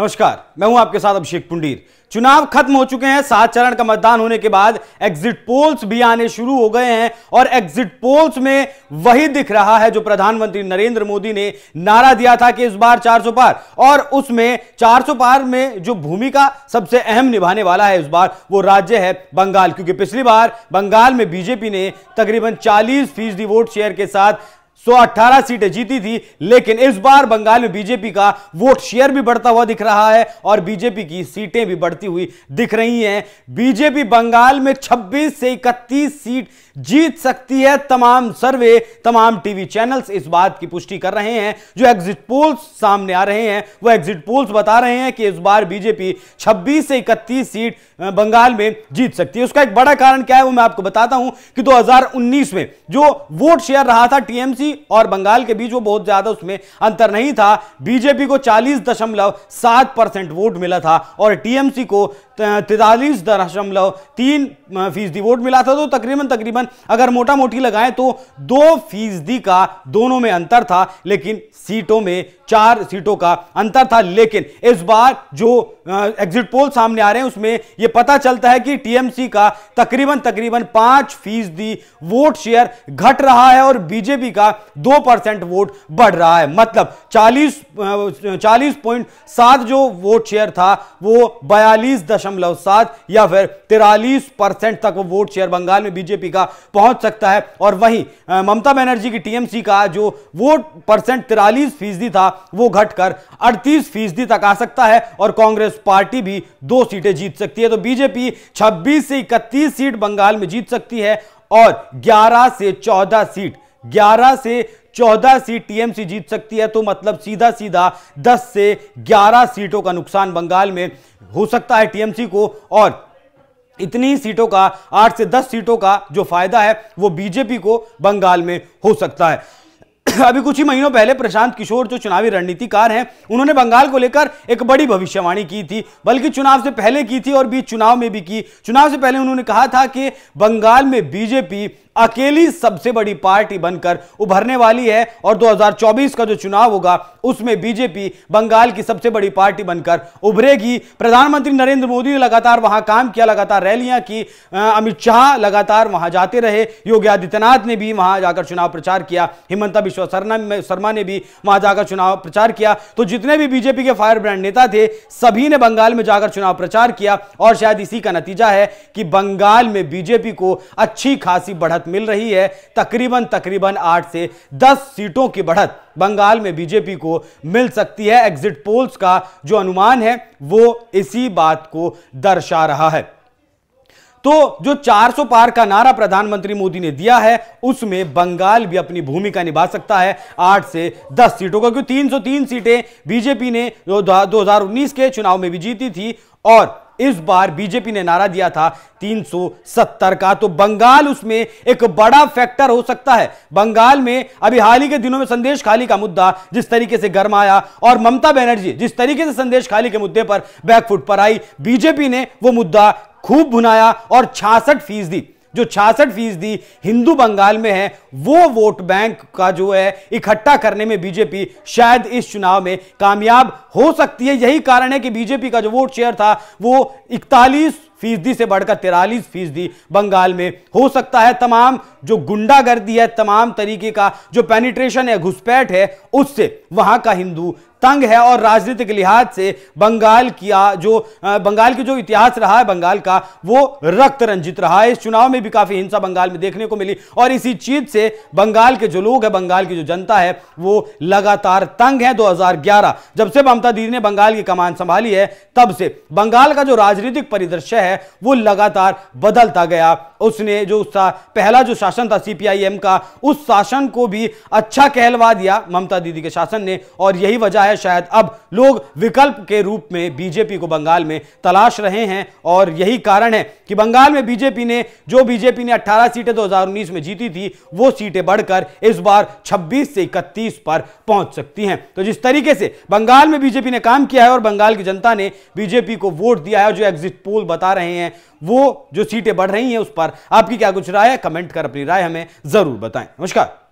नमस्कार, मैं हूं आपके साथ अभिषेक पुंडीर। चुनाव खत्म हो चुके हैं। 7 चरण का मतदान होने के बाद एग्जिट पोल्स भी आने शुरू हो गए हैं और एग्जिट पोल्स में वही दिख रहा है जो प्रधानमंत्री नरेंद्र मोदी ने नारा दिया था कि इस बार 400 पार, और उसमें 400 पार में जो भूमिका सबसे अहम निभाने वाला है इस बार वो राज्य है बंगाल, क्योंकि पिछली बार बंगाल में बीजेपी ने तकरीबन 40% वोट शेयर के साथ 118 सीटें जीती थी। लेकिन इस बार बंगाल में बीजेपी का वोट शेयर भी बढ़ता हुआ दिख रहा है और बीजेपी की सीटें भी बढ़ती हुई दिख रही हैं। बीजेपी बंगाल में 26 से 31 सीट जीत सकती है। तमाम सर्वे, तमाम टीवी चैनल्स इस बात की पुष्टि कर रहे हैं। जो एग्जिट पोल्स सामने आ रहे हैं वो एग्जिट पोल्स बता रहे हैं कि इस बार बीजेपी 26 से 31 सीट बंगाल में जीत सकती है। उसका एक बड़ा कारण क्या है वो मैं आपको बताता हूं कि 2019 में जो वोट शेयर रहा था टीएमसी और बंगाल के बीच वो बहुत ज्यादा उसमें अंतर नहीं था। बीजेपी को 40.7% वोट मिला था और टीएमसी को 43.3% वोट मिला था। तो तकरीबन अगर मोटा मोटी लगाएं तो 2% का दोनों में अंतर था, लेकिन सीटों में 4 सीटों का अंतर था। लेकिन इस बार जो एग्जिट पोल सामने आ रहे हैं उसमें यह पता चलता है कि टीएमसी का तकरीबन 5% वोट शेयर घट रहा है और बीजेपी का 2% वोट बढ़ रहा है। मतलब 40.7 जो वोट शेयर था वो 42.7 या फिर 43% तक वो वोट शेयर बंगाल में बीजेपी का पहुंच सकता है। और वहीं ममता बनर्जी की टीएमसी का जो वोट परसेंट 43% था वो घटकर 38% तक आ सकता है और कांग्रेस पार्टी भी 2 सीटें जीत सकती है। तो बीजेपी 26 से 31 सीट बंगाल में जीत सकती है और 11 से 14 सीट टीएमसी जीत सकती है। तो मतलब सीधा 10 से 11 सीटों का नुकसान बंगाल में हो सकता है टीएमसी को, और इतनी सीटों का 8 से 10 सीटों का जो फायदा है वो बीजेपी को बंगाल में हो सकता है। अभी कुछ ही महीनों पहले प्रशांत किशोर जो चुनावी रणनीतिकार हैं उन्होंने बंगाल को लेकर एक बड़ी भविष्यवाणी की थी, बल्कि चुनाव से पहले की थी और बीच चुनाव में भी की। चुनाव से पहले उन्होंने कहा था कि बंगाल में बीजेपी अकेली सबसे बड़ी पार्टी बनकर उभरने वाली है और 2024 का जो चुनाव होगा उसमें बीजेपी बंगाल की सबसे बड़ी पार्टी बनकर उभरेगी। प्रधानमंत्री नरेंद्र मोदी ने लगातार वहां काम किया, लगातार रैलियां की, अमित शाह लगातार वहां जाते रहे, योगी आदित्यनाथ ने भी वहां जाकर चुनाव प्रचार किया, हिमंता बिस्वा शर्मा ने भी वहां जाकर चुनाव प्रचार किया। तो जितने भी बीजेपी के फायर ब्रांड नेता थे सभी ने बंगाल में जाकर चुनाव प्रचार किया और शायद इसी का नतीजा है कि बंगाल में बीजेपी को अच्छी खासी बढ़त मिल रही है। तकरीबन 8 से 10 सीटों की बढ़त बंगाल में बीजेपी को मिल सकती है। एग्जिट पोल्स का जो अनुमान है वो इसी बात को दर्शा रहा है। तो जो 400 पार का नारा प्रधानमंत्री मोदी ने दिया है उसमें बंगाल भी अपनी भूमिका निभा सकता है 8 से 10 सीटों का, क्योंकि 303 सीटें बीजेपी ने 2019 के चुनाव में भी जीती थी और इस बार बीजेपी ने नारा दिया था 370 का। तो बंगाल उसमें एक बड़ा फैक्टर हो सकता है। बंगाल में अभी हाल ही के दिनों में संदेश खाली का मुद्दा जिस तरीके से गरमाया और ममता बनर्जी जिस तरीके से संदेश खाली के मुद्दे पर बैकफुट पर आई, बीजेपी ने वो मुद्दा खूब भुनाया और 66% जो 66% हिंदू बंगाल में है वो वोट बैंक का जो है इकट्ठा करने में बीजेपी शायद इस चुनाव में कामयाब हो सकती है। यही कारण है कि बीजेपी का जो वोट शेयर था वो 41% से बढ़कर 43% बंगाल में हो सकता है। तमाम जो गुंडागर्दी है, तमाम तरीके का जो पेनिट्रेशन है, घुसपैठ है, उससे वहां का हिंदू तंग है और राजनीतिक लिहाज से बंगाल की जो इतिहास रहा है बंगाल का वो रक्त रंजित रहा है। इस चुनाव में भी काफी हिंसा बंगाल में देखने को मिली और इसी चीज से बंगाल के जो लोग हैं, बंगाल की जो जनता है वो लगातार तंग है। 2011 जब से ममता दीदी ने बंगाल की कमान संभाली है तब से बंगाल का जो राजनीतिक परिदृश्य है वो लगातार बदलता गया। उसने जो पहला जो शासन था सीपीआईएम का, उस शासन को भी अच्छा कहलवा दिया ममता दीदी के शासन ने और यही वजह है शायद अब लोग विकल्प के रूप में बीजेपी को बंगाल में तलाश रहे हैं। और यही कारण है कि बंगाल में बीजेपी ने 18 सीटें 2019 में जीती थी वो सीटें बढ़कर इस बार 26 से 31 पर पहुंच सकती हैं। तो जिस तरीके से बंगाल में बीजेपी ने काम किया है और बंगाल की जनता ने बीजेपी को वोट दिया है, जो एग्जिट पोल बता रहे हैं वो जो सीटें बढ़ रही हैं उस पर आपकी क्या कुछ राय है, कमेंट कर अपनी राय हमें जरूर बताएं। नमस्कार।